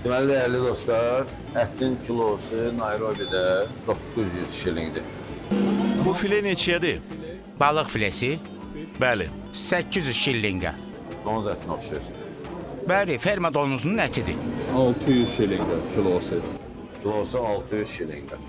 Deməli, dəyərli dostlar, ətin kilosu Nairobidə 900 şilinqdir. Bu file neçəyədir? Balıq filesi Bəli. 800 şillinqə. Donuz ətinə oxşayır. Bəli, ferma donuzunun ətidir. 600 şilinqə kilosu. Kilosu 600 şilinqə.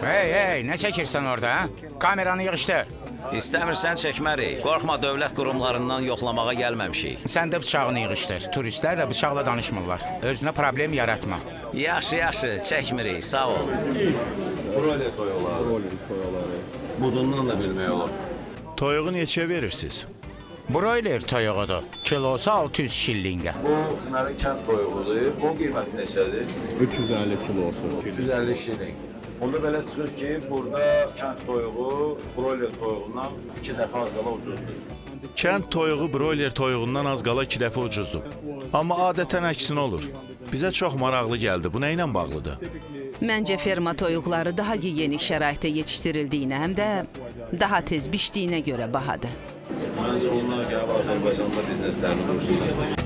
Hey, nə çəkirsən orada, hə? Kameranı yığışdır. İstəmirsən çəkmərik. Qorxma, dövlət qurumlarından yoxlamağa gəlməmişik. Sən də bıçağını yığışdır. Turistlərlə bıçaqla danışmırlar. Özünə problem yaratma. Yaxşı, çəkmirik, sağ ol. Broiler toyuqları. Broiler toyaları. Budundan da bilmək olur. Toyuğu neçəyə verirsiniz? Broiler toyuğudur. Kilosu 600 şillinqə. Bu, deməli, kənd toyuğudur. Bu qiyməti neçədir? 350 kilosu. 350 şilinq. Onda belə çıxır ki, burada kənd toyuğu broiler toyuğundan 2 dəfə az qala ucuzdur. Kənd toyuğu broiler toyuğundan az qala 2 dəfə ucuzdur. Amma adətən əksinə olur. Bizə çox maraqlı gəldi. Bu nə ilə bağlıdır? Məncə ferma toyuqları daha gigiyenik şəraitdə yetişdirildiyinə, həm də daha tez bişdiyinə görə bahadır. Məncə onlar gəlib Azərbaycanda bizneslərini qursunlar.